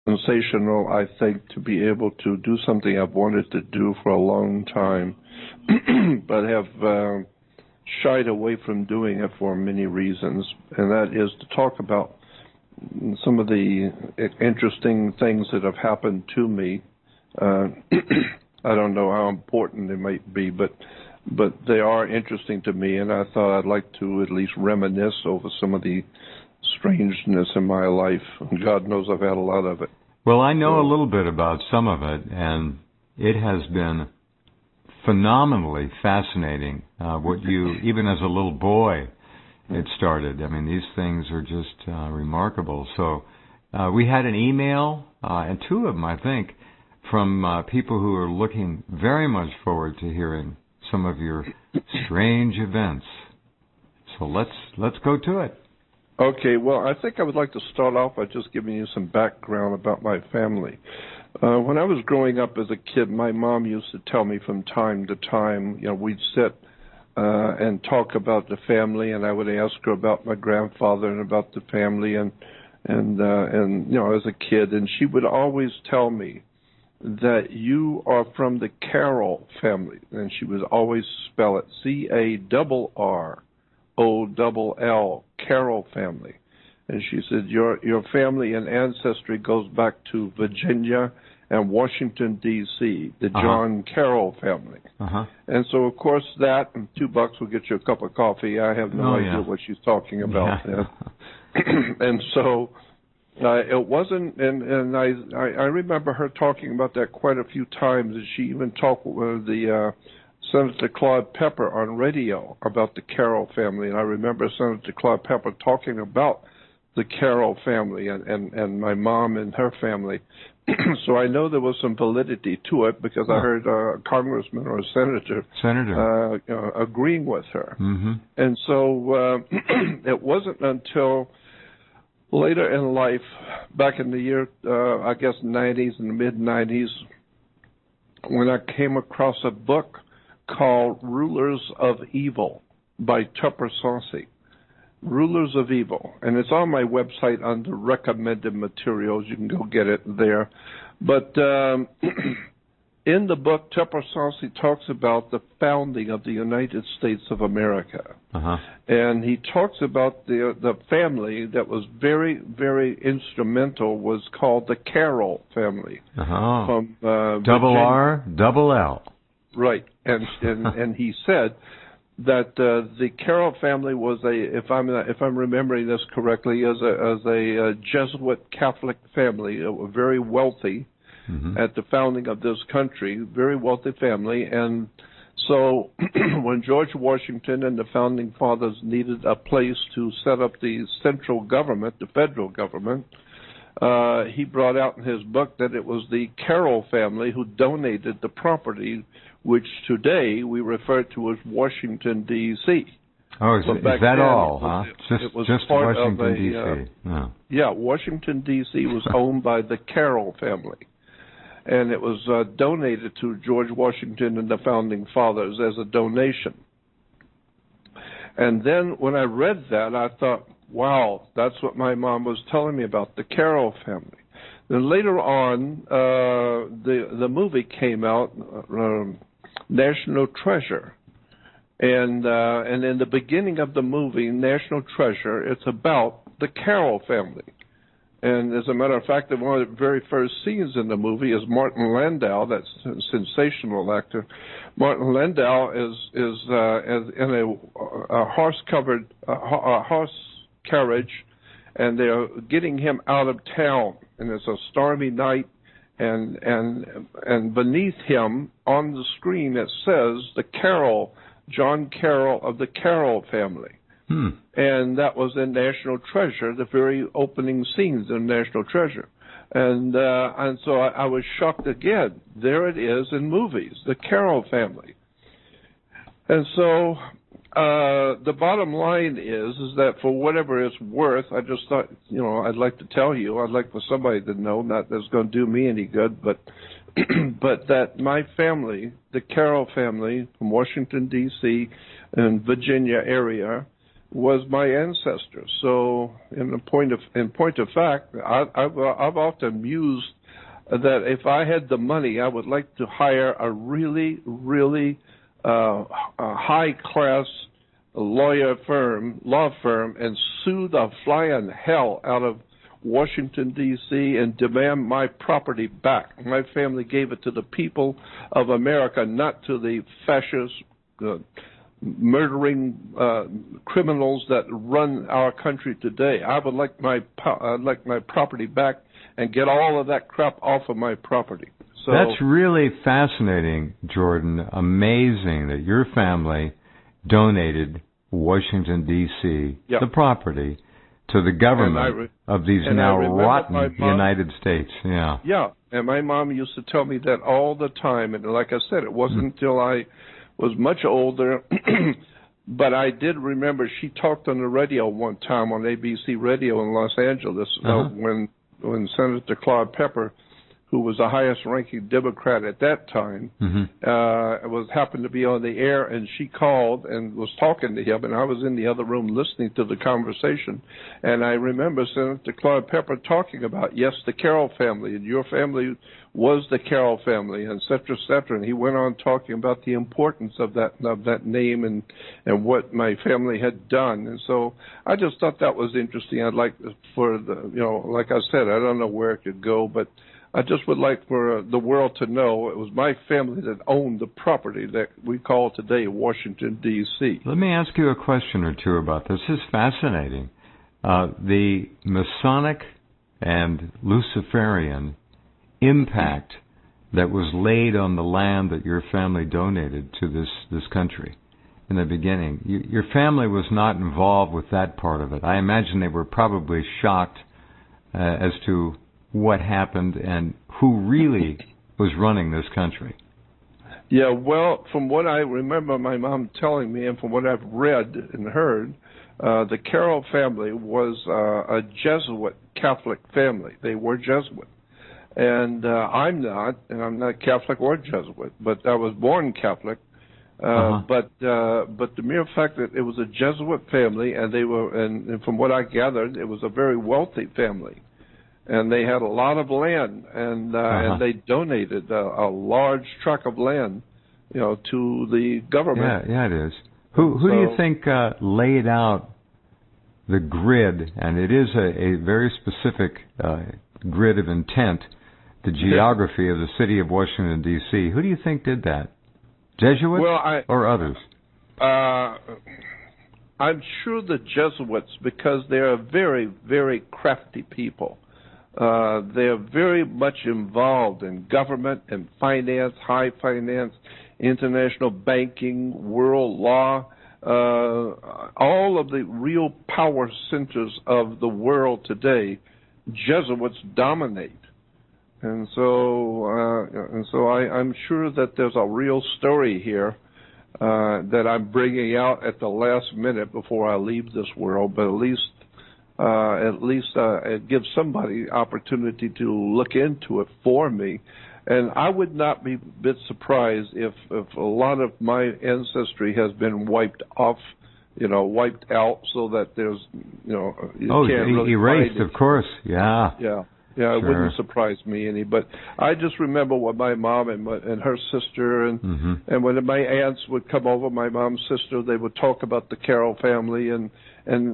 sensational, I think, to be able to do something I've wanted to do for a long time, but have shied away from doing it for many reasons, and that is to talk about some of the interesting things that have happened to me. I don't know how important they might be, but they are interesting to me, and I thought I'd like to at least reminisce over some of the strangeness in my life. God knows I've had a lot of it. Well, I know a little bit about some of it, and it has been phenomenally fascinating what you, even as a little boy, it started. I mean, these things are just remarkable. So we had an email, and two of them, I think, from people who are looking very much forward to hearing some of your strange events. So let's go to it. Okay, well, I think I would like to start off by just giving you some background about my family. When I was growing up as a kid, my mom used to tell me from time to time, we'd sit and talk about the family, and I would ask her about my grandfather and about the family, and as a kid, and she would always tell me that you are from the Carroll family, and she would always spell it Carroll, Carroll family. And she said, your family and ancestry goes back to Virginia and Washington, D.C., the John Carroll family. And so, of course, that and $2 will get you a cup of coffee. I have no idea what she's talking about. And so it wasn't, and I remember her talking about that quite a few times, and she even talked with the Senator Claude Pepper on radio about the Carroll family, and I remember Senator Claude Pepper talking about the Carroll family and my mom and her family. So I know there was some validity to it because I heard a congressman or a senator agreeing with her. And so it wasn't until later in life, back in the year, I guess, 90s and mid-90s, when I came across a book called Rulers of Evil by Tupper Saucy. Rulers of Evil. And it's on my website under recommended materials. You can go get it there. But in the book, Tupper Saucy talks about the founding of the United States of America. And he talks about the family that was very, very instrumental was called the Carroll family. From double R, double L. Right. And he said that the Carroll family was if I'm remembering this correctly, as a Jesuit Catholic family, very wealthy at the founding of this country, very wealthy family. And so when George Washington and the founding fathers needed a place to set up the central government, the federal government, he brought out in his book that it was the Carroll family who donated the property, which today we refer to as Washington, D.C. Oh, is that all, huh? Just Washington, D.C. Yeah, Washington, D.C. was owned by the Carroll family. And it was donated to George Washington and the Founding Fathers as a donation. And then when I read that, I thought, wow, that's what my mom was telling me about, the Carroll family. Then later on, the movie came out, National Treasure. And in the beginning of the movie, National Treasure, it's about the Carroll family. And as a matter of fact, one of the very first scenes in the movie is Martin Landau, that sensational actor. Martin Landau is in a horse-covered horse carriage, and they're getting him out of town. And it's a stormy night, and beneath him on the screen it says the Carroll, John Carroll of the Carroll family. And that was in National Treasure, the very opening scenes in National Treasure. And so I was shocked again. There it is in movies, the Carroll family. And so the bottom line is that for whatever it's worth, I just thought, I'd like to tell you, I'd like for somebody to know, not that it's going to do me any good, but that my family, the Carroll family from Washington, D.C. and Virginia area, was my ancestor. So, in point of fact, I've often mused that if I had the money, I would like to hire a really, really high-class law firm, and sue the flying hell out of Washington, D.C., and demand my property back. My family gave it to the people of America, not to the fascist, murdering criminals that run our country today. I would like my property back and get all of that crap off of my property. So that's really fascinating, Jordan. Amazing that your family donated Washington, D.C., the property, to the government of these now rotten United States. Yeah. Yeah, and my mom used to tell me that all the time. And like I said, it wasn't until I was much older, but I did remember she talked on the radio one time on ABC Radio in Los Angeles when Senator Claude Pepper, who was the highest-ranking Democrat at that time, happened to be on the air, and she called and was talking to him, and I was in the other room listening to the conversation, and I remember Senator Claude Pepper talking about, yes, the Carroll family, and your family was the Carroll family, and et cetera, and he went on talking about the importance of that name and what my family had done, and so I just thought that was interesting. I'd like like I said, I don't know where it could go, but I just would like for the world to know it was my family that owned the property that we call today Washington, D.C. Let me ask you a question or two about this. This is fascinating. The Masonic and Luciferian impact that was laid on the land that your family donated to this country in the beginning. Your family was not involved with that part of it. I imagine they were probably shocked as to what happened and who really was running this country. Yeah, well, from what I remember my mom telling me and from what I've read and heard, the Carroll family was a Jesuit Catholic family. They were Jesuit. And I'm not Catholic or Jesuit, but I was born Catholic. But the mere fact that it was a Jesuit family, and they were, and from what I gathered, it was a very wealthy family. And they had a lot of land, and they donated a large tract of land, to the government. Yeah, it is. Who do you think laid out the grid? And it is a very specific grid of intent, the geography of the city of Washington, D.C. Who do you think did that? Jesuits or others? I'm sure the Jesuits, because they're very, very crafty people. They're very much involved in government and finance, high finance, international banking, world law, all of the real power centers of the world today. Jesuits dominate, and so I'm sure that there's a real story here that I'm bringing out at the last minute before I leave this world, but at least it gives somebody opportunity to look into it for me. And I would not be a bit surprised if a lot of my ancestry has been wiped off, wiped out, so that there's, you can't really erased, find it. Of course, yeah. Yeah, sure. It wouldn't surprise me any. But I just remember what my mom and her sister and when my aunts would come over, my mom's sister, they would talk about the Carroll family and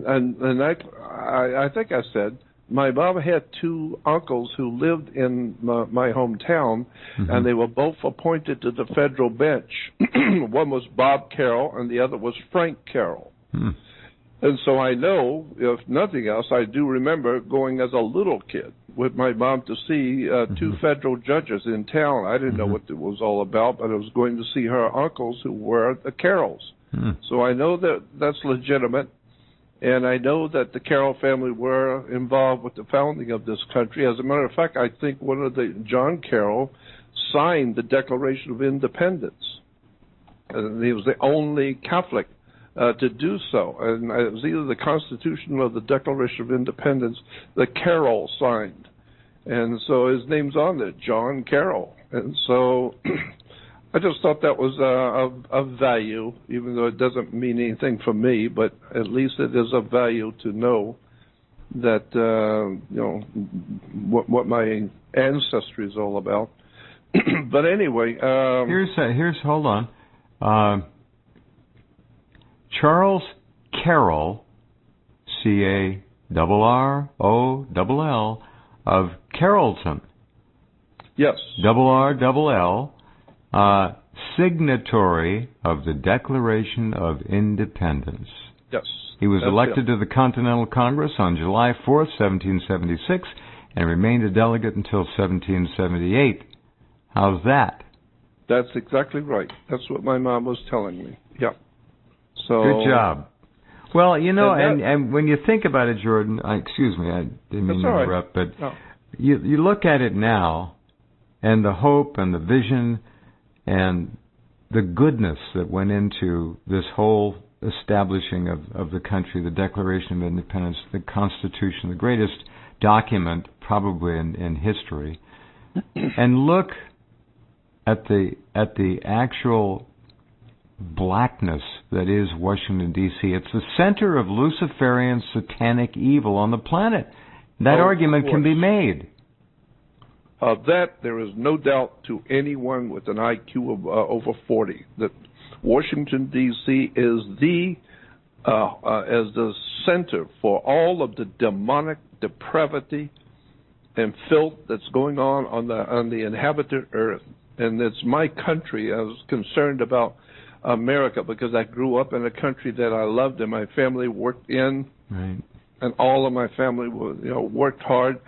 I think I said my mom had two uncles who lived in my hometown, and they were both appointed to the federal bench. One was Bob Carroll, and the other was Frank Carroll. And so I know, if nothing else, I do remember going as a little kid with my mom to see two federal judges in town. I didn't know what it was all about, but I was going to see her uncles who were the Carrolls. So I know that that's legitimate. And I know that the Carroll family were involved with the founding of this country. As a matter of fact, I think John Carroll signed the Declaration of Independence. And he was the only Catholic to do so. And it was either the Constitution or the Declaration of Independence that Carroll signed. And so his name's on there, John Carroll. And so I just thought that was of value, even though it doesn't mean anything for me, but at least it is of value to know that, what my ancestry is all about. But anyway... here's hold on. Charles Carroll, Carroll, of Carrollton. Yes. RRL, signatory of the Declaration of Independence. Yes. He was elected to the Continental Congress on July 4th, 1776, and remained a delegate until 1778. How's that? That's exactly right. That's what my mom was telling me. Yeah. So good job. Well, and when you think about it, Jordan, excuse me, I didn't mean to interrupt, but you look at it now, and the hope and the vision and the goodness that went into this whole establishing of the country, the Declaration of Independence, the Constitution, the greatest document probably in history, and look at the actual blackness that is Washington, D.C. It's the center of Luciferian satanic evil on the planet. That argument can be made. That there is no doubt to anyone with an IQ of over 40 that Washington, D.C. is the center for all of the demonic depravity and filth that's going on the inhabited earth. And it's my country. I was concerned about America because I grew up in a country that I loved and my family worked in, right. And all of my family worked hard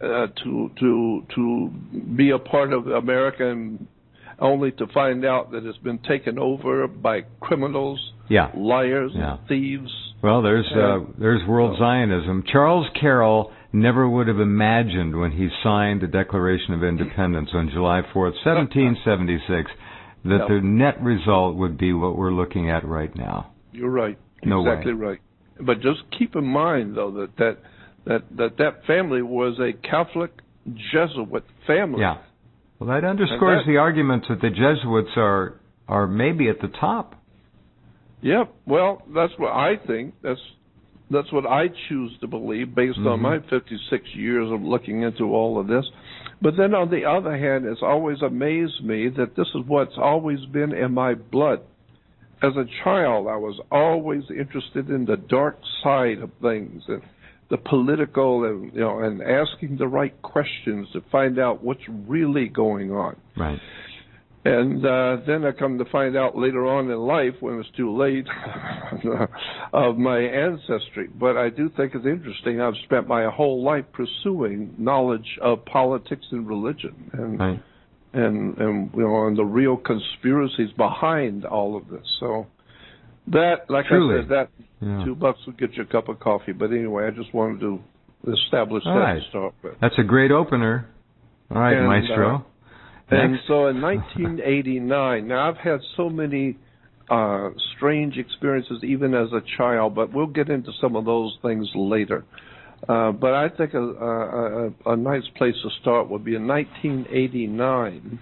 to be a part of America, and only to find out that it's been taken over by criminals, liars, and thieves. Well, there's world Zionism. Charles Carroll never would have imagined when he signed the Declaration of Independence on July 4th, 1776, that the net result would be what we're looking at right now. You're right. No exactly way. Right. But just keep in mind, though, that family was a Catholic Jesuit family. Yeah. Well, that underscores the argument that the Jesuits are maybe at the top. Yeah. Well, that's what I think. That's what I choose to believe based on my 56 years of looking into all of this. But then on the other hand, it's always amazed me that this is what's always been in my blood. As a child, I was always interested in the dark side of things, and the political, and asking the right questions to find out what's really going on. Right. And then I come to find out later on in life, when it's too late, of my ancestry. But I do think it's interesting. I've spent my whole life pursuing knowledge of politics and religion, and and the real conspiracies behind all of this. So that, like I said, that $2 will get you a cup of coffee. But anyway, I just wanted to establish that to start with. That's a great opener. All right, Maestro. And so in 1989, now I've had so many strange experiences even as a child, but we'll get into some of those things later. But I think a nice place to start would be in 1989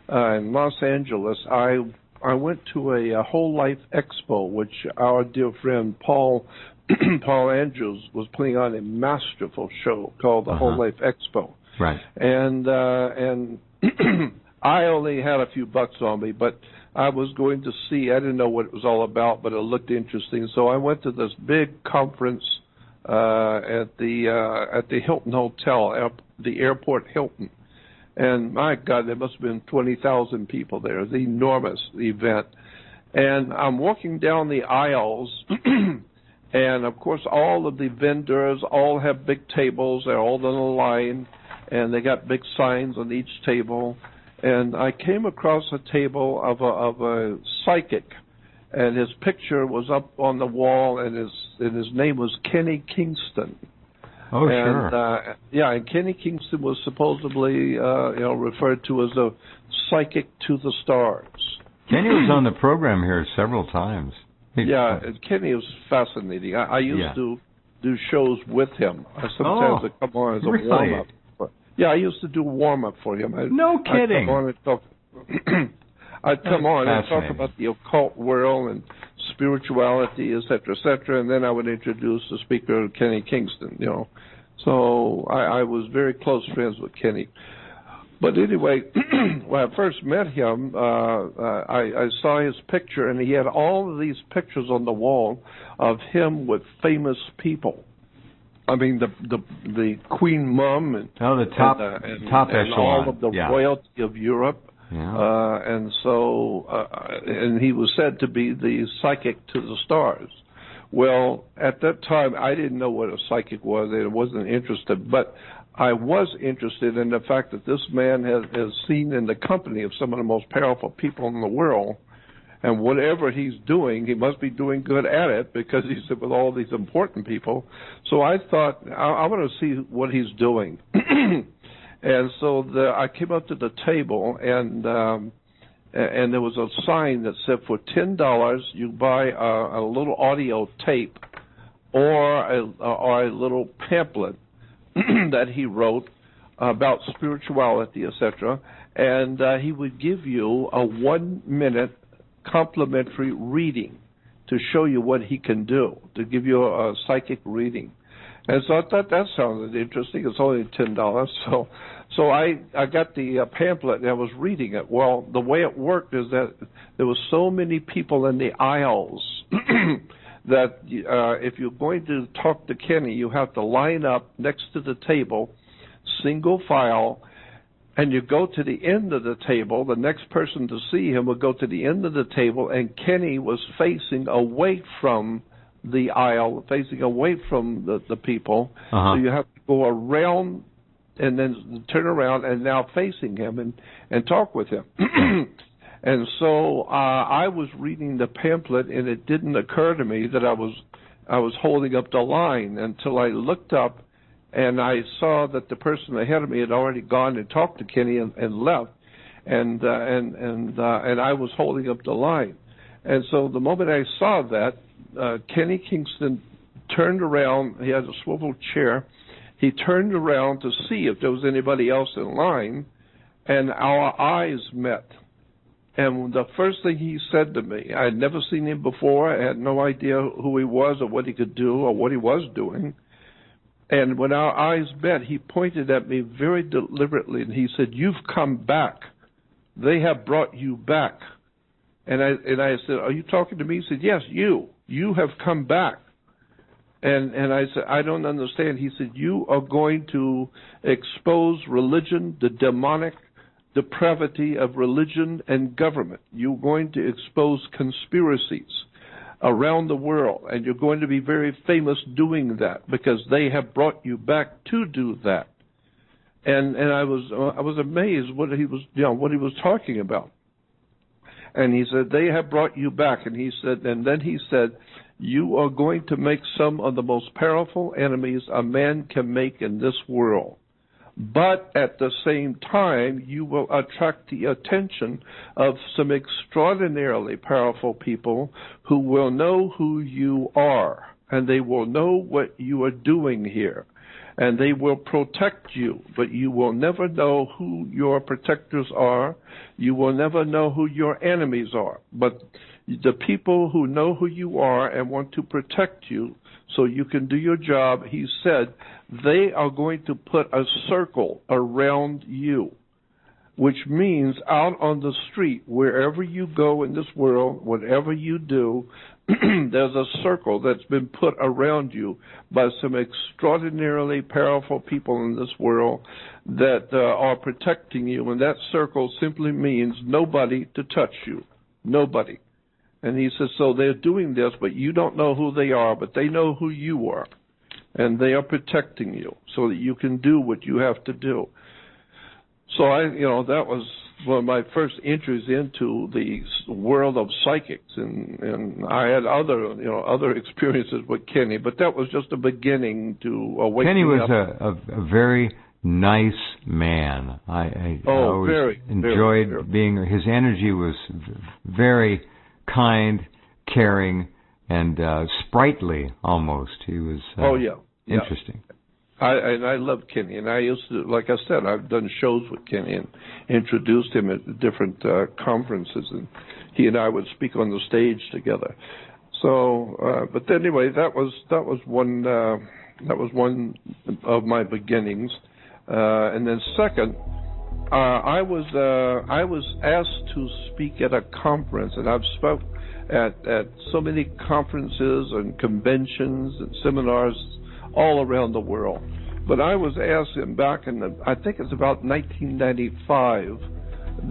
in Los Angeles. I went to a Whole Life Expo, which our dear friend Paul Andrews was putting on a masterful show called the Whole Life Expo. Right. And I only had a few bucks on me, but I was going to see. I didn't know what it was all about, but it looked interesting. So I went to this big conference at the Hilton Hotel, the Airport Hilton. And my God, there must have been 20,000 people there. It was an enormous event. And I'm walking down the aisles, and of course all of the vendors all have big tables. They're all in a line, and they got big signs on each table. And I came across a table of a psychic, and his picture was up on the wall, and his name was Kenny Kingston. Oh, and, sure. And Kenny Kingston was supposedly, referred to as a psychic to the stars. Kenny was on the program here several times. Kenny was fascinating. I used to do shows with him. Sometimes I'd come on as a warm-up. Yeah, I used to do warm-up for him. No kidding. I'd come on and talk. I'd come on and talk about the occult world and spirituality, et cetera, and then I would introduce the speaker, Kenny Kingston, you know. So I was very close friends with Kenny. But anyway, when I first met him, I saw his picture, and he had all of these pictures on the wall of him with famous people. I mean, the Queen Mum and the top and echelon, all of the royalty of Europe. Yeah. And so, and he was said to be the psychic to the stars. Well, at that time, I didn't know what a psychic was. I wasn't interested, but I was interested in the fact that this man has seen in the company of some of the most powerful people in the world, and whatever he's doing, he must be doing good at it because he's with all these important people. So I thought, I want to see what he's doing. And so I came up to the table, and there was a sign that said, for $10, you buy a little audio tape or a little pamphlet that he wrote about spirituality, etc., and he would give you a 1-minute complimentary reading to show you what he can do, to give you a psychic reading. And so I thought that sounded interesting. It's only $10, so I got the pamphlet and I was reading it. Well, the way it worked is that there were so many people in the aisles that if you're going to talk to Kenny, you have to line up next to the table, single file, and you go to the end of the table. The next person to see him would go to the end of the table, and Kenny was facing away from the aisle, facing away from the people. So you have to go around and then turn around and now facing him and talk with him. And so I was reading the pamphlet, and it didn't occur to me that I was holding up the line until I looked up and I saw that the person ahead of me had already gone and talked to Kenny and left, and I was holding up the line. And so the moment I saw that, Kenny Kingston turned around. He had a swivel chair. He turned around to see if there was anybody else in line, and our eyes met. And the first thing he said to me, I had never seen him before. I had no idea who he was or what he could do or what he was doing. And when our eyes met, he pointed at me very deliberately, and he said, "You've come back. They have brought you back." And I said, "Are you talking to me?" He said, "Yes, you. You have come back." And I said, "I don't understand." He said, "You are going to expose religion, the demonic depravity of religion and government. You're going to expose conspiracies around the world, and you're going to be very famous doing that because they have brought you back to do that." And I was amazed what he was talking about. And he said, "They have brought you back." And then he said, "You are going to make some of the most powerful enemies a man can make in this world. But at the same time, you will attract the attention of some extraordinarily powerful people who will know who you are, and they will know what you are doing here. And they will protect you, but you will never know who your protectors are. You will never know who your enemies are. But the people who know who you are and want to protect you so you can do your job," he said, "they are going to put a circle around you," which means out on the street, wherever you go in this world, whatever you do, there's a circle that's been put around you by some extraordinarily powerful people in this world that are protecting you. And that circle simply means nobody to touch you. Nobody. And he says, so they're doing this, but you don't know who they are, but they know who you are. And they are protecting you so that you can do what you have to do. So that was one of my first entries into the world of psychics, and I had other experiences with Kenny, but that was just a beginning to awaken Kenny me was up. a very nice man. I always enjoyed being. His energy was very kind, caring, and sprightly almost. He was interesting. I love Kenny, and I used to, like I said, I've done shows with Kenny and introduced him at different conferences, and he and I would speak on the stage together. So, but anyway, that was one of my beginnings, and then second, I was asked to speak at a conference, and I've spoke at so many conferences and conventions and seminars all around the world. But I was asked back in I think it's about 1995,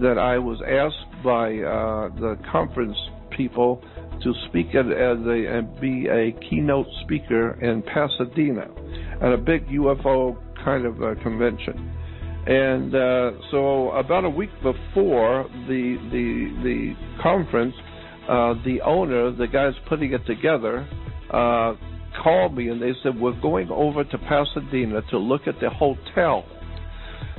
that I was asked by the conference people to speak and be a keynote speaker in Pasadena at a big UFO kind of convention. And so about a week before the conference, the owner, the guys putting it together, called me and they said, we're going over to Pasadena to look at the hotel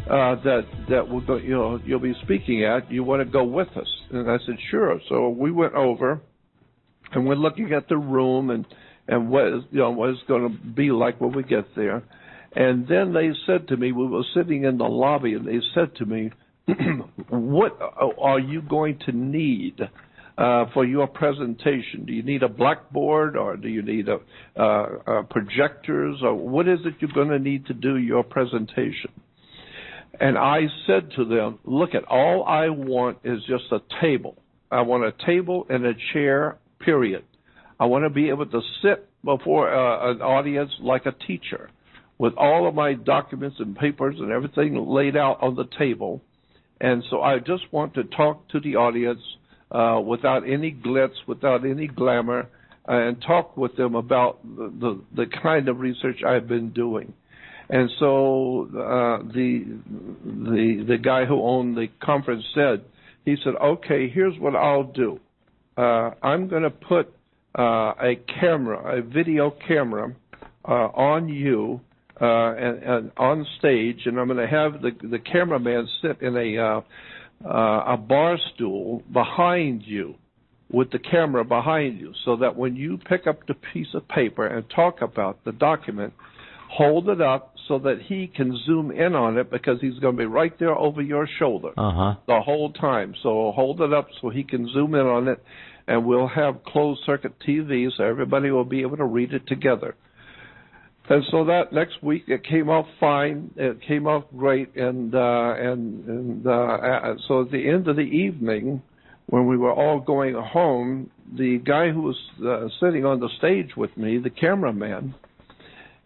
that we're go, you'll be speaking at. You want to go with us? And I said, sure. So we went over, and we're looking at the room and what it's going to be like when we get there. And then they said to me, we were sitting in the lobby, and they said to me, what are you going to need for your presentation? Do you need a blackboard, or do you need projectors, or what is it you're going to need to do your presentation? And I said to them, look, all I want is just a table. I want a table and a chair, period. I want to be able to sit before an audience like a teacher, with all of my documents and papers and everything laid out on the table. And so I just want to talk to the audience without any glitz, without any glamour, and talk with them about the kind of research I've been doing. And so the guy who owned the conference said, he said, okay, here's what I'll do. I'm going to put a video camera on you and on stage, and I'm going to have the cameraman sit in a bar stool behind you, with the camera behind you, so that when you pick up the piece of paper and talk about the document, hold it up so that he can zoom in on it, because he's going to be right there over your shoulder the whole time. So hold it up so he can zoom in on it, and we'll have closed-circuit TV so everybody will be able to read it together. And so that next week it came out fine. It came out great, and so at the end of the evening, when we were all going home, the guy who was sitting on the stage with me, the cameraman,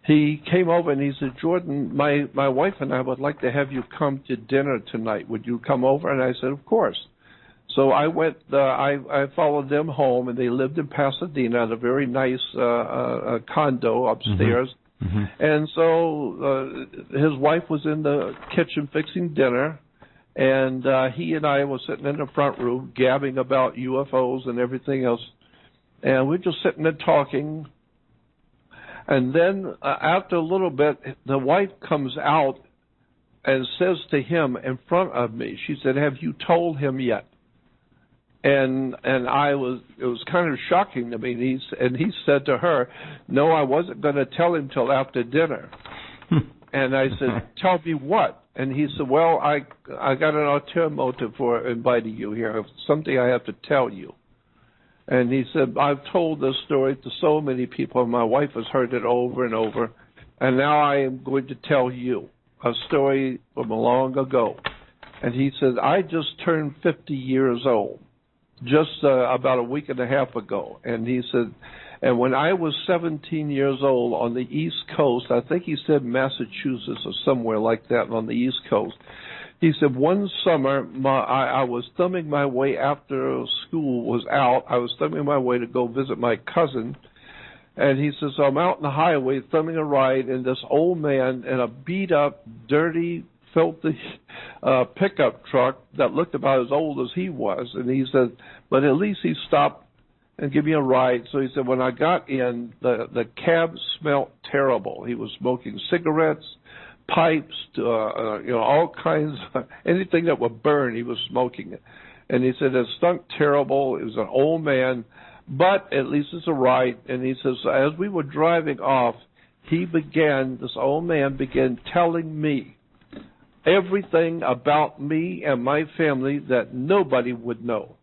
he came over and he said, Jordan, my wife and I would like to have you come to dinner tonight. Would you come over? And I said, of course. So I went. I followed them home, and they lived in Pasadena at a very nice condo upstairs. Mm-hmm. And so his wife was in the kitchen fixing dinner, and he and I were sitting in the front room gabbing about UFOs and everything else. And we're just sitting there talking. And then after a little bit, the wife comes out and says to him in front of me, she said, have you told him yet? And it was kind of shocking to me. And he said to her, no, I wasn't going to tell him till after dinner. And I said, tell me what? And he said, well, I got an ulterior motive for inviting you here, something I have to tell you. And he said, I've told this story to so many people, and my wife has heard it over and over, and now I am going to tell you a story from long ago. And he said, I just turned 50 years old, just about a week and a half ago. And he said, and when I was 17 years old on the East Coast, I think he said Massachusetts or somewhere like that on the East Coast, he said, one summer, I was thumbing my way after school was out. I was thumbing my way to go visit my cousin. And he says, so I'm out on the highway thumbing a ride, and this old man in a beat-up, dirty, filthy pickup truck that looked about as old as he was. And he said, but at least he stopped and gave me a ride. So he said, when I got in, the cab smelled terrible. He was smoking cigarettes, pipes, all kinds of anything that would burn, he was smoking it. And he said it stunk terrible. It was an old man, but at least it's a ride. And he says, as we were driving off, this old man began telling me everything about me and my family that nobody would know.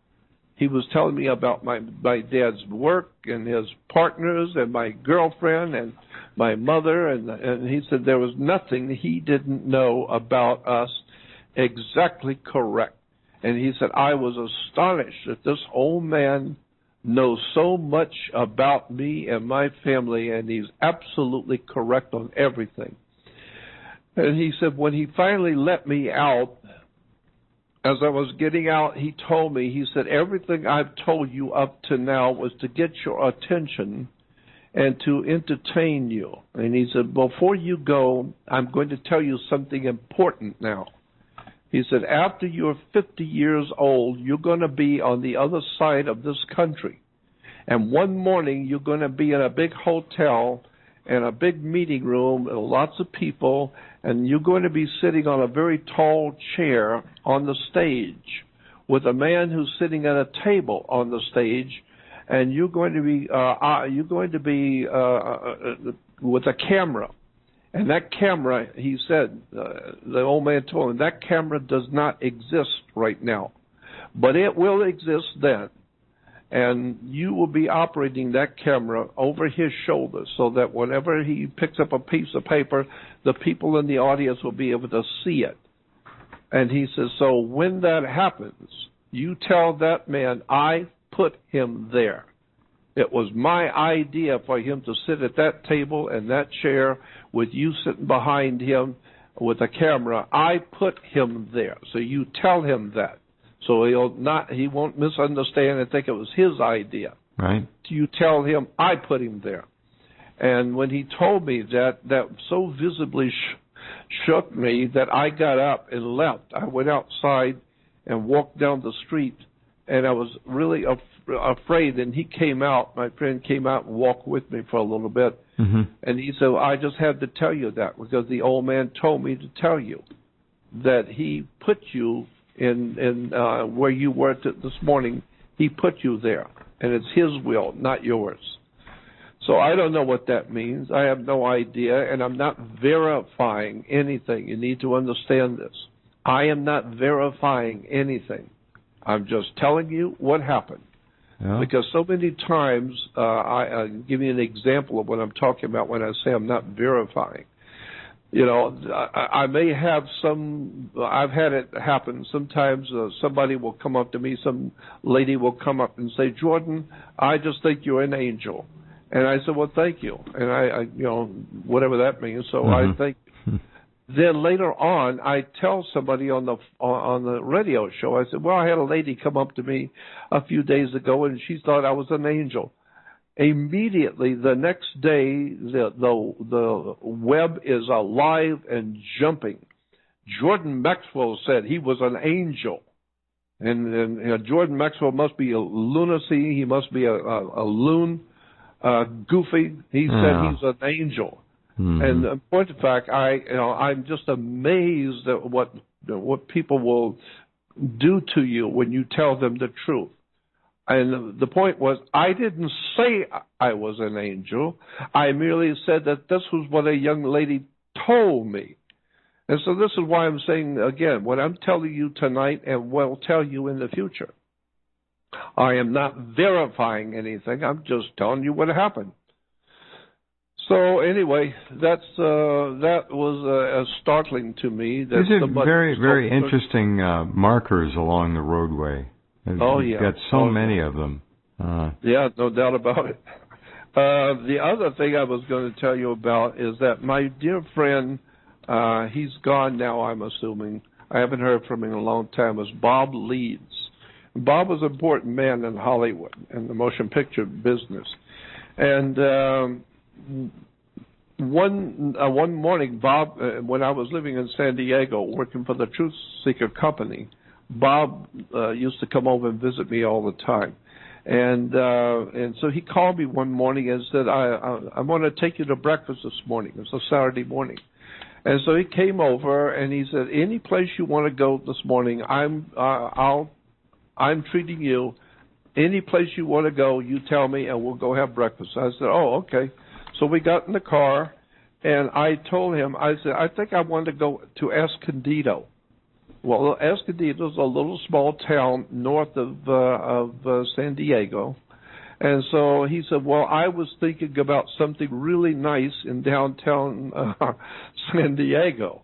He was telling me about my dad's work and his partners and my girlfriend and my mother, and he said there was nothing he didn't know about us exactly correct. And he said, I was astonished that this old man knows so much about me and my family, and he's absolutely correct on everything. And he said when he finally let me out, as I was getting out, he told me, he said, everything I've told you up to now was to get your attention and to entertain you. And he said, before you go, I'm going to tell you something important now. He said, after you're 50 years old, you're going to be on the other side of this country. And one morning, you're going to be in a big hotel and a big meeting room and lots of people, and you're going to be sitting on a very tall chair on the stage with a man who's sitting at a table on the stage, and you're going to be with a camera. And that camera, he said, the old man told him, that camera does not exist right now, but it will exist then. And you will be operating that camera over his shoulder so that whenever he picks up a piece of paper, the people in the audience will be able to see it. And he says, so when that happens, you tell that man, I put him there. It was my idea for him to sit at that table and that chair with you sitting behind him with a camera. I put him there. So you tell him that. So he won't misunderstand and think it was his idea. Right. You tell him, I put him there. And when he told me that, that so visibly shook me that I got up and left. I went outside and walked down the street, and I was really afraid. And he came out, my friend came out and walked with me for a little bit. Mm-hmm. And he said, I just had to tell you that because the old man told me to tell you that he put you in where you were this morning. He put you there, and it's his will, not yours. So I don't know what that means. I have no idea, and I'm not verifying anything. You need to understand this. I am not verifying anything. I'm just telling you what happened. Yeah. Because so many times, I'll give you an example of what I'm talking about when I say I'm not verifying. You know, I may have I've had it happen. Sometimes somebody will come up to me, some lady will come up and say, Jordan, I just think you're an angel. And I said, well, thank you. And I whatever that means. So I thank you. Then later on, I tell somebody on the radio show, I said, well, I had a lady come up to me a few days ago, and she thought I was an angel. Immediately, the next day, the web is alive and jumping. Jordan Maxwell said he was an angel. And Jordan Maxwell must be a lunacy. He must be a loon, goofy. He said he's an angel. Mm-hmm. And in point of fact, I'm just amazed at what people will do to you when you tell them the truth. And the point was, I didn't say I was an angel. I merely said that this was what a young lady told me. And so this is why I'm saying, again, what I'm telling you tonight and will tell you in the future. I am not verifying anything. I'm just telling you what happened. So anyway, that was startling to me. These are very, very interesting markers along the roadway. You've got so many of them. Yeah, no doubt about it. The other thing I was going to tell you about is that my dear friend, he's gone now, I'm assuming. I haven't heard from him in a long time, was Bob Leeds. Bob was an important man in Hollywood and the motion picture business. And one morning, Bob, when I was living in San Diego working for the Truth Seeker Company, Bob used to come over and visit me all the time. And so he called me one morning and said, I want to take you to breakfast this morning. It was a Saturday morning. And so he came over and he said, any place you want to go this morning, I'm treating you. Any place you want to go, you tell me and we'll go have breakfast. I said, oh, okay. So we got in the car And I told him, I said, I think I want to go to Escondido. Well, Escondido is a little small town north of San Diego. And so he said, well, I was thinking about something really nice in downtown San Diego.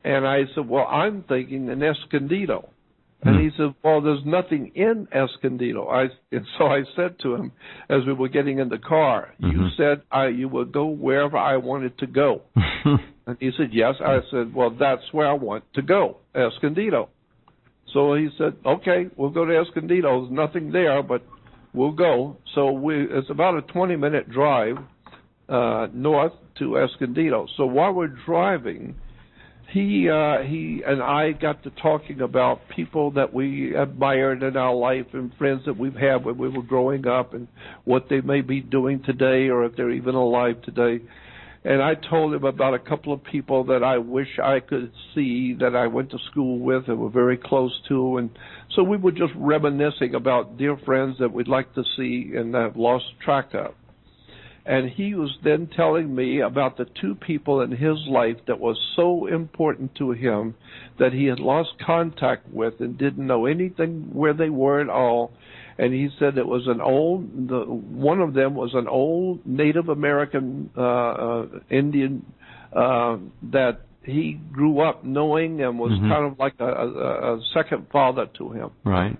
And I said, well, I'm thinking in Escondido. And he said, well, there's nothing in Escondido. And so I said to him, as we were getting in the car, you said you would go wherever I wanted to go. And he said, yes. I said, well, that's where I want to go, Escondido. So he said, okay, we'll go to Escondido. There's nothing there, but we'll go. So it's about a 20-minute drive north to Escondido. So while we're driving, he and I got to talking about people that we admired in our life and friends that we've had when we were growing up and what they may be doing today or if they're even alive today. And I told him about a couple of people that I wish I could see that I went to school with and were very close to. And so we were just reminiscing about dear friends that we'd like to see and have lost track of. And he was then telling me about the two people in his life that was so important to him that he had lost contact with and didn't know anything where they were at all. And he said it was one of them was an old Native American Indian that he grew up knowing and was kind of like a second father to him. Right.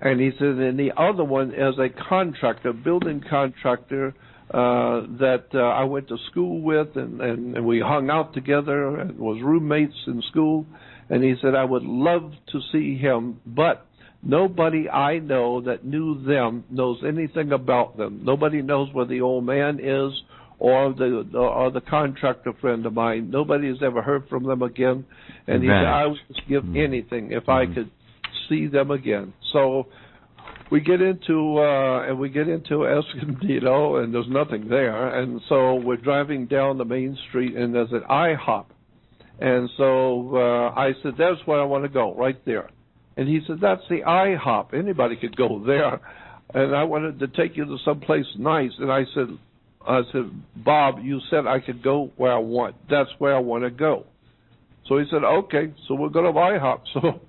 And he said, and the other one is a contractor, building contractor that I went to school with, and we hung out together and was roommates in school. And he said, I would love to see him, but nobody I know that knew them knows anything about them. Nobody knows where the old man is or the contractor friend of mine. Nobody has ever heard from them again. And he said, I would just give anything if I could see them again. So we get into Escondido, and there's nothing there. And so we're driving down the main street, and there's an IHOP. And so I said, that's where I want to go, right there. And he said, that's the IHOP. Anybody could go there. And I wanted to take you to someplace nice. And I said, Bob, you said I could go where I want. That's where I want to go. So he said, okay, so we'll go to IHOP. So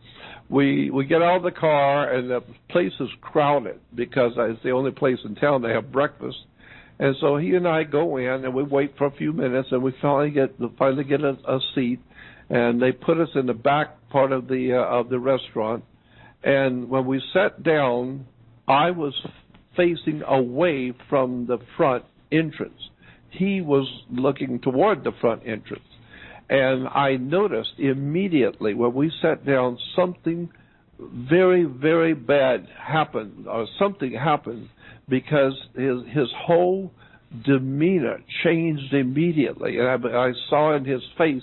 we get out of the car, and the place is crowded because it's the only place in town they have breakfast. And so he and I go in, and we wait for a few minutes, and we finally get a seat. And they put us in the back part of the restaurant. And when we sat down, I was facing away from the front entrance. He was looking toward the front entrance. And I noticed immediately when we sat down, something very, very bad happened, or something happened, because his whole demeanor changed immediately. And I saw in his face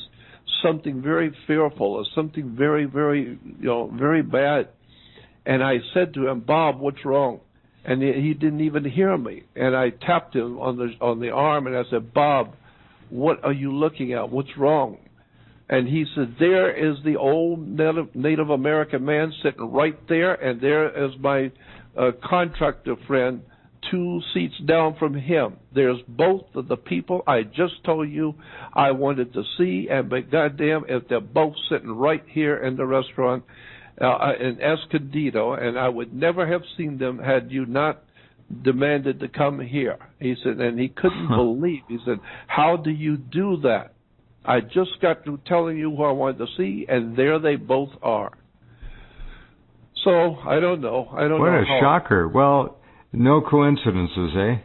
something very fearful, or something very, very, very bad. And I said to him, Bob, what's wrong? And he didn't even hear me. And I tapped him on the arm, and I said, Bob, what are you looking at? What's wrong? And he said, there is the old Native American man sitting right there, and there is my contractor friend 2 seats down from him. There's both of the people I just told you I wanted to see, and but goddamn if they're both sitting right here in the restaurant in Escondido, and I would never have seen them had you not demanded to come here. He said, and he couldn't believe. He said, how do you do that? I just got through telling you who I wanted to see, and there they both are. So I don't know. What a shocker. Well, no coincidences, eh?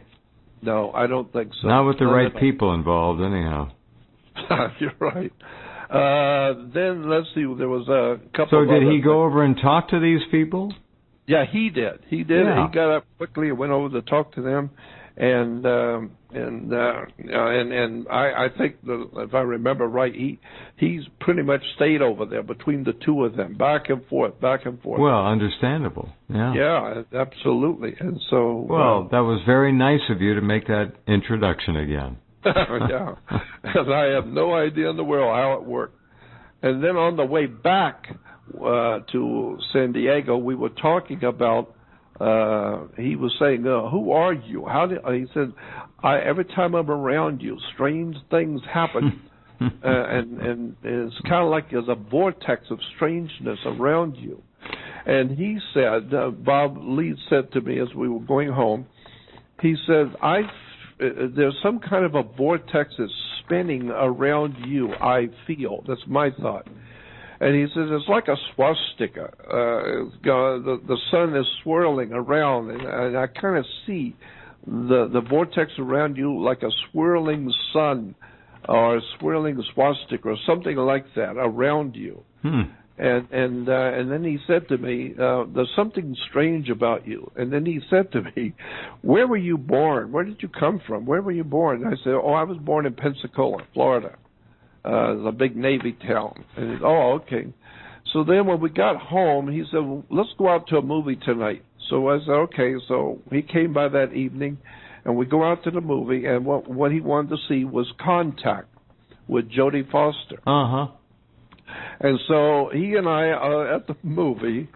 No, I don't think so. Not with the right people involved, anyhow. You're right. Then, let's see, there was a couple So of did he go over and talk to these people? Yeah, he did. He did. Yeah. He got up quickly and went over to talk to them. And I think if I remember right, he's pretty much stayed over there between the two of them, back and forth. Well, understandable. Yeah. Yeah, absolutely. And so. Well, that was very nice of you to make that introduction again. Yeah, and I have no idea in the world how it worked. And then on the way back to San Diego, we were talking about he was saying, "Who are you?" He said, "Every time I'm around you, strange things happen." And it's kind of like there's a vortex of strangeness around you. And he said, Bob Lee said to me as we were going home, he said, there's some kind of a vortex that's spinning around you, I feel. That's my thought. And he says, it's like a swastika. The sun is swirling around, and I kind of see the vortex around you like a swirling sun or a swirling swastika or something like that around you. And then he said to me, there's something strange about you. And then he said to me, where were you born? Where did you come from? Where were you born? And I said, I was born in Pensacola, Florida. It's a big Navy town. And he said, okay. So then when we got home, he said, well, let's go out to a movie tonight. So I said, okay. So he came by that evening, and we go out to the movie, and what he wanted to see was Contact with Jodie Foster. And so he and I are at the movie,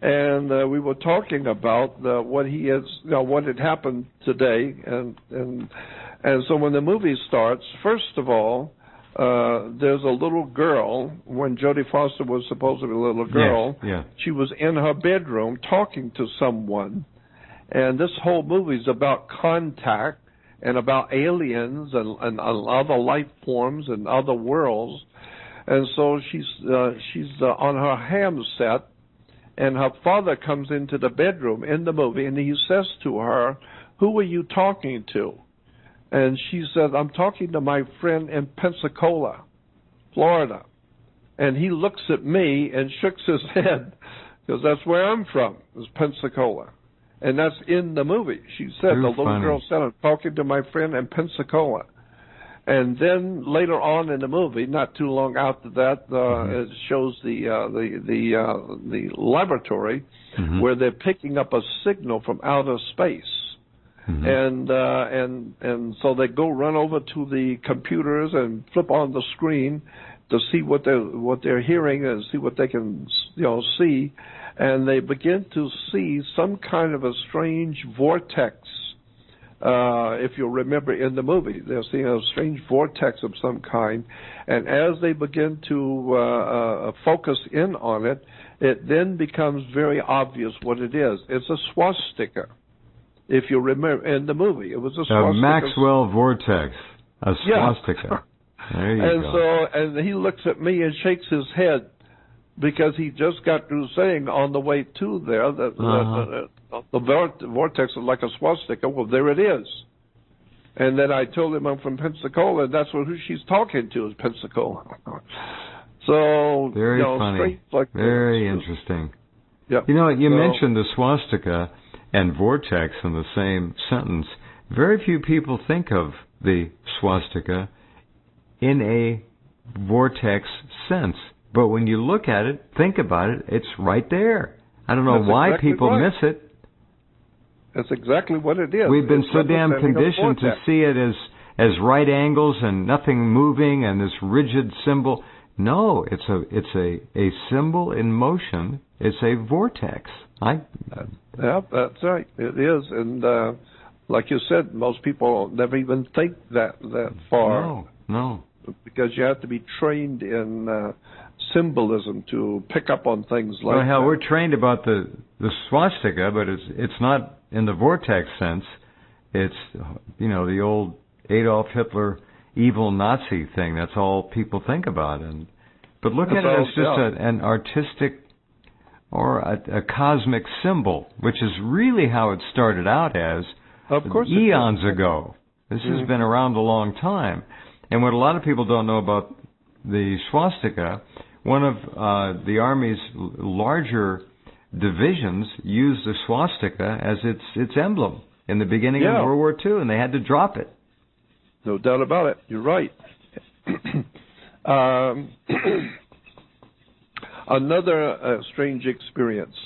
and we were talking about what had happened today, and so when the movie starts, first of all, there's a little girl. When Jodie Foster was supposed to be a little girl, she was in her bedroom talking to someone, and this whole movie is about contact and about aliens and other life forms and other worlds. And so she's on her ham set, and her father comes into the bedroom in the movie, and he says to her, "Who are you talking to?" And she said, "I'm talking to my friend in Pensacola, Florida." And he looks at me and shooks his head, because that's where I'm from, is Pensacola. And that's in the movie. She said, the little girl said, "I'm talking to my friend in Pensacola." And then later on in the movie, not too long after that, it shows the laboratory where they're picking up a signal from outer space, and so they run over to the computers and flip on the screen to see what they're hearing and see what they can see, and they begin to see some kind of a strange vortex. If you'll remember in the movie, they're seeing a strange vortex of some kind, and as they begin to focus in on it, it then becomes very obvious what it is. It's a swastika. If you remember in the movie, it was a swastika. A Maxwell vortex, a swastika. There you go. And he looks at me and shakes his head, because he just got through saying on the way to there that the vortex is like a swastika. Well, there it is. And then I told him I'm from Pensacola, and that's who she's talking to is Pensacola. So very funny, like very interesting. Yeah. You mentioned the swastika and vortex in the same sentence. Very few people think of the swastika in a vortex sense. But when you look at it, think about it, it's right there. I don't know why people miss it. That's exactly what it is. We've been so damn conditioned to see it as right angles and nothing moving and this rigid symbol. No, it's a symbol in motion. It's a vortex. Yeah, that's right. It is, and like you said, most people never even think that far. No. Because you have to be trained in symbolism to pick up on things like that. Well, we're trained about the swastika, but it's not in the vortex sense. It's the old Adolf Hitler evil Nazi thing. That's all people think about. But look at it as just an artistic or a cosmic symbol, which is really how it started out as eons ago. This has been around a long time. And what a lot of people don't know about the swastika, one of the Army's larger divisions used the swastika as its emblem in the beginning of World War II, and they had to drop it. No doubt about it. You're right. Another strange experience.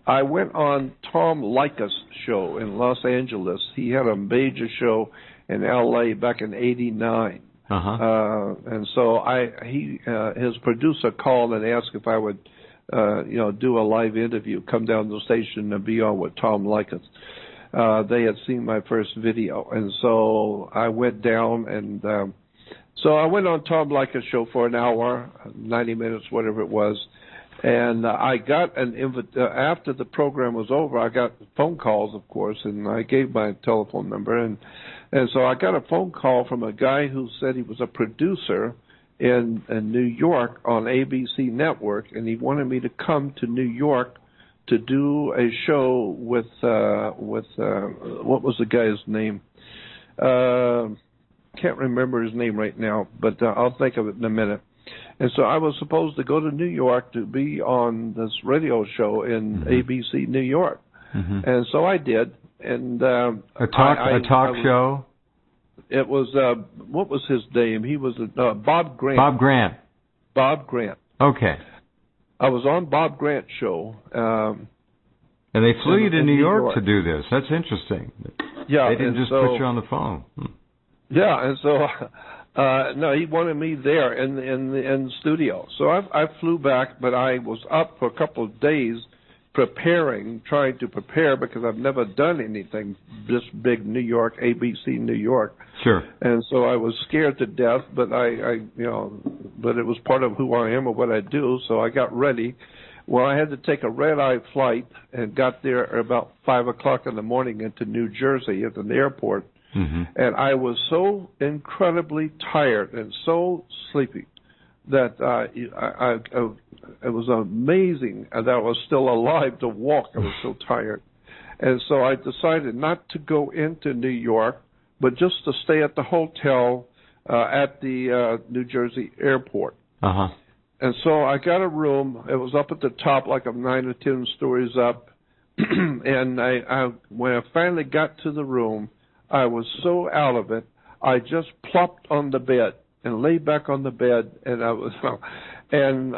I went on Tom Leykis' show in Los Angeles. He had a major show in L.A. back in '89. And so his producer called and asked if I would do a live interview, come down to the station and be on with Tom Likas. They had seen my first video, and so I went down, and so I went on Tom Likas' show for an hour, 90 minutes, whatever it was, and I got an after the program was over, I got phone calls, of course, and I gave my telephone number, and so I got a phone call from a guy who said he was a producer in New York on ABC Network, and he wanted me to come to New York to do a show with what was the guy's name? Can't remember his name right now, but I'll think of it in a minute. And so I was supposed to go to New York to be on this radio show in ABC New York, and so I did. And a talk show. It was what was his name? He was Bob Grant. Bob Grant. Okay. I was on Bob Grant's show. And they flew you to New York to do this. That's interesting. Yeah. They didn't just put you on the phone. Yeah, and so no, he wanted me there in the studio. So I flew back, but I was up for a couple of days trying to prepare, because I've never done anything this big, New York, ABC New York. Sure. And so I was scared to death, but but it was part of who I am or what I do, so I got ready. Well, I had to take a red-eye flight and got there about 5 o'clock in the morning into New Jersey at an airport. And I was so incredibly tired and so sleepy that it was amazing that I was still alive to walk. I was so tired. And so I decided not to go into New York, but just to stay at the hotel at the New Jersey airport. And so I got a room. It was up at the top, like 9 or 10 stories up. And when I finally got to the room, I was so out of it, I just plopped on the bed and lay back on the bed, and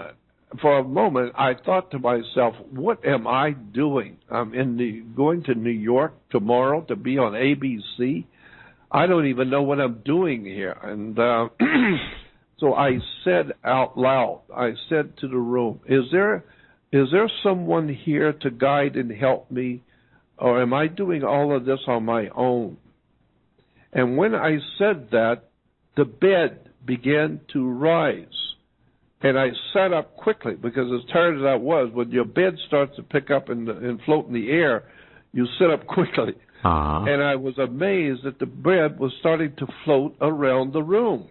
for a moment I thought to myself, what am I doing? I'm going to New York tomorrow to be on ABC. I don't even know what I'm doing here. And so I said out loud, I said to the room, is there someone here to guide and help me, or am I doing all of this on my own? And when I said that, the bed began to rise. And I sat up quickly, because as tired as I was, when your bed starts to pick up and float in the air, you sit up quickly. And I was amazed that the bed was starting to float around the room.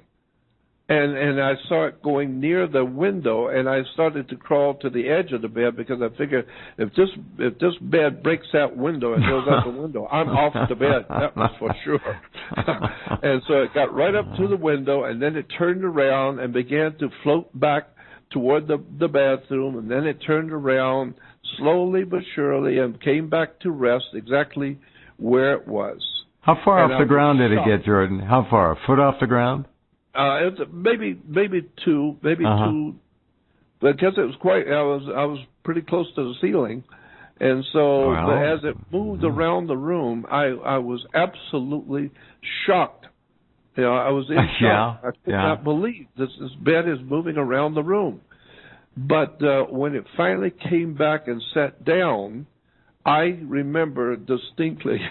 And I saw it going near the window, and I started to crawl to the edge of the bed, because I figured if this bed breaks that window and goes out the window, I'm off the bed. That was for sure. And so it got right up to the window, and then it turned around and began to float back toward the bathroom, and then it turned around slowly but surely and came back to rest exactly where it was. How far off the ground did it get, Jordan? How far? A foot off the ground? It's maybe two, two, because it was quite. I was pretty close to the ceiling, and so as it moved around the room, I was absolutely shocked. I was in shock. I could not believe this bed is moving around the room. But when it finally came back and sat down, I remember distinctly.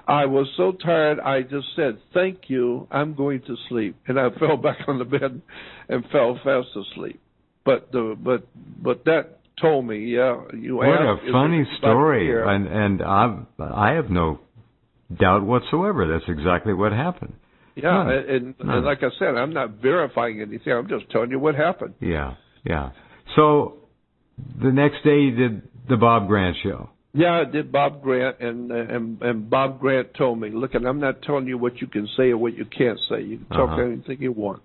I was so tired, I just said, "Thank you, I'm going to sleep." And I fell back on the bed and fell fast asleep. But that told me, you what asked, a funny story. And I have no doubt whatsoever that's exactly what happened. Yeah, and like I said, I'm not verifying anything. I'm just telling you what happened. Yeah. So the next day you did the Bob Grant show. Yeah, I did Bob Grant, and Bob Grant told me, look, and I'm not telling you what you can say or what you can't say. You can talk anything you want.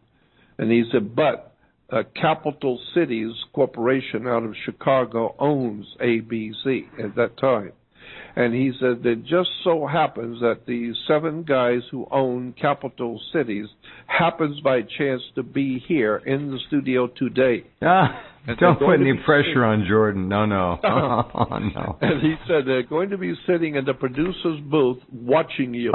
And he said, but Capital Cities Corporation out of Chicago owns ABC at that time. And he said, it just so happens that the 7 guys who own Capital Cities happens by chance to be here in the studio today. Don't put any pressure on Jordan. No. No. And he said, they're going to be sitting in the producer's booth watching you.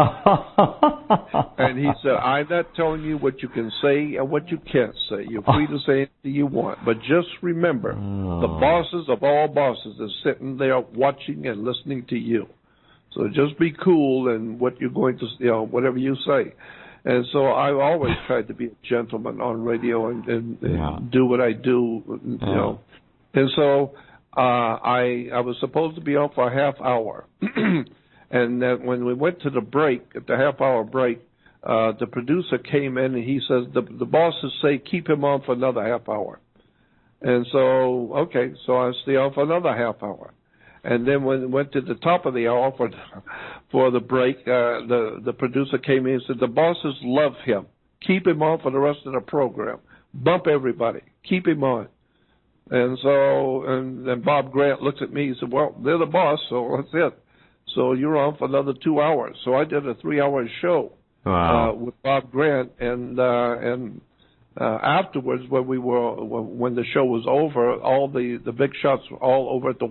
And he said, I'm not telling you what you can say and what you can't say. You're free to say anything you want. But just remember, the bosses of all bosses are sitting there watching and listening to you. So just be cool in what you're going to, whatever you say. And so I've always tried to be a gentleman on radio and do what I do, you know. And so I was supposed to be on for a half hour. And then when we went to the break, at the half-hour break, the producer came in and he says, the bosses say keep him on for another half hour. And so, okay, so I stay on for another half hour. And then when it went to the top of the hour for the break, the producer came in and said, the bosses love him. Keep him on for the rest of the program. Bump everybody. Keep him on. And so, and then Bob Grant looks at me and said, well, they're the boss, so that's it. So you're on for another 2 hours. So I did a 3-hour show with Bob Grant, and afterwards, when the show was over, all the big shots were all over at the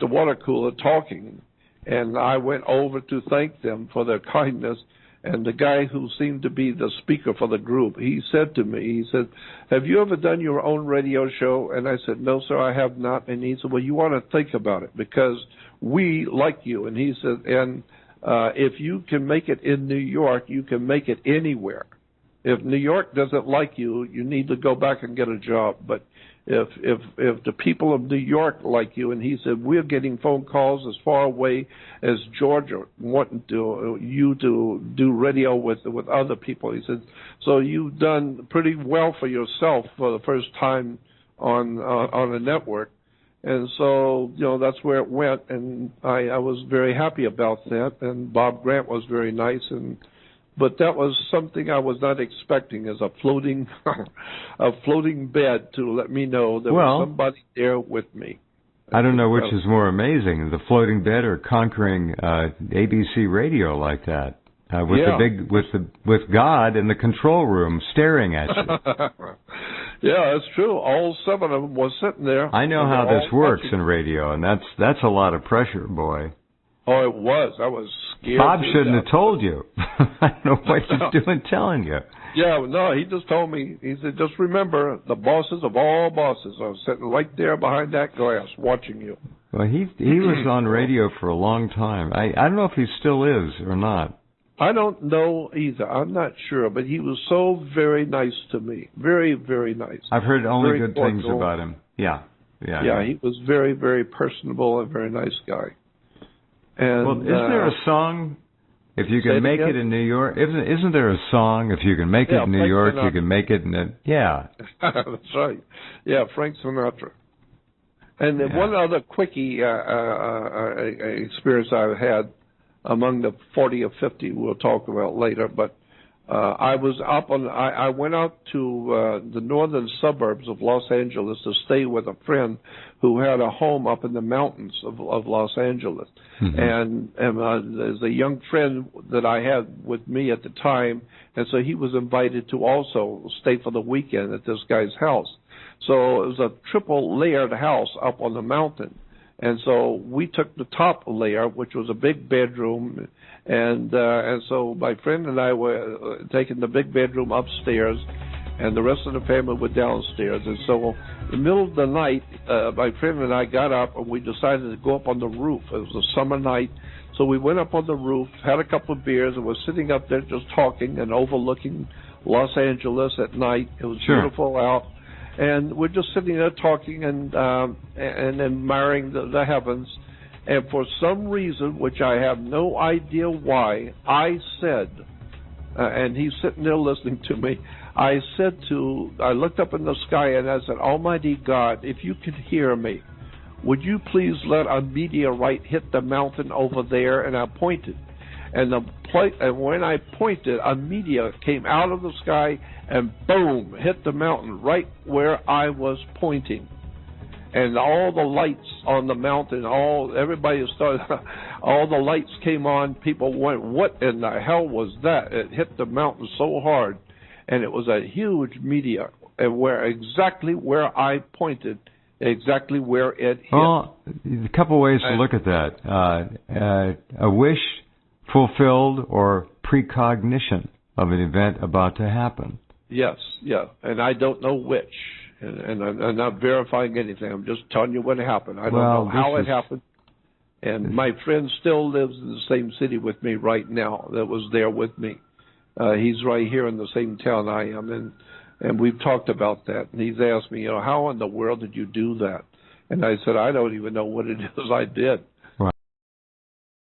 water cooler talking, and I went over to thank them for their kindness. And the guy who seemed to be the speaker for the group, he said to me, he said, have you ever done your own radio show? And I said, no, sir, I have not. And he said, well, you want to think about it because we like you. And he said, and if you can make it in New York, you can make it anywhere. If New York doesn't like you, you need to go back and get a job. But if the people of New York like you, and he said, we're getting phone calls as far away as Georgia wanting you to do radio with other people. He said, so you've done pretty well for yourself for the first time on a network. And so, that's where it went, and I was very happy about that, and Bob Grant was very nice, but that was something I was not expecting, as a floating bed to let me know there was somebody there with me. I don't know which is more amazing, the floating bed or conquering ABC radio like that, with God in the control room staring at you. Yeah, that's true. All 7 of them was sitting there. I know how this works in radio, and that's a lot of pressure, boy. Oh, it was. I was scared. Bob shouldn't have told you. I don't know what he's doing telling you. Yeah, no, he just told me. He said, just remember, the bosses of all bosses are sitting right there behind that glass watching you. Well, he was on radio for a long time. I don't know if he still is or not. I don't know either. I'm not sure, but he was so very nice to me. Very, very nice. I've heard only good things about him. Yeah, he was very, very personable and very nice guy. And, well, isn't there a song, if you can make it in New York? Isn't there a song, if you can make it in New York, you can make it in That's right. Yeah, Frank Sinatra. And then one other quickie experience I've had among the 40 or 50 we'll talk about later, but I went out to the northern suburbs of Los Angeles to stay with a friend who had a home up in the mountains of Los Angeles. Mm-hmm. And there's a young friend that I had with me at the time, and so he was invited to also stay for the weekend at this guy's house. So it was a triple layered house up on the mountain. And so we took the top layer, which was a big bedroom, and so my friend and I were taking the big bedroom upstairs, and the rest of the family were downstairs. And so in the middle of the night, my friend and I got up, and we decided to go up on the roof. It was a summer night, so we went up on the roof, had a couple of beers, and were sitting up there just talking and overlooking Los Angeles at night. It was beautiful out. And we're just sitting there talking and admiring the heavens. And for some reason, which I have no idea why, I said, and he's sitting there listening to me, I looked up in the sky and I said, Almighty God, if you could hear me, would you please let a meteorite hit the mountain over there? And I pointed. And when I pointed, a meteor came out of the sky and boom, hit the mountain right where I was pointing. And all the lights on the mountain, everybody started, all the lights came on. People went, what in the hell was that? It hit the mountain so hard. And it was a huge meteor. exactly where I pointed, exactly where it hit. Well, a couple ways to look at that. A wish fulfilled or precognition of an event about to happen. Yes, yeah, and I don't know which, and I'm not verifying anything. I'm just telling you what happened. I don't know how it happened. And my friend still lives in the same city with me right now that was there with me. He's right here in the same town I am, and we've talked about that. And he's asked me, how in the world did you do that? And I said, I don't even know what it is I did.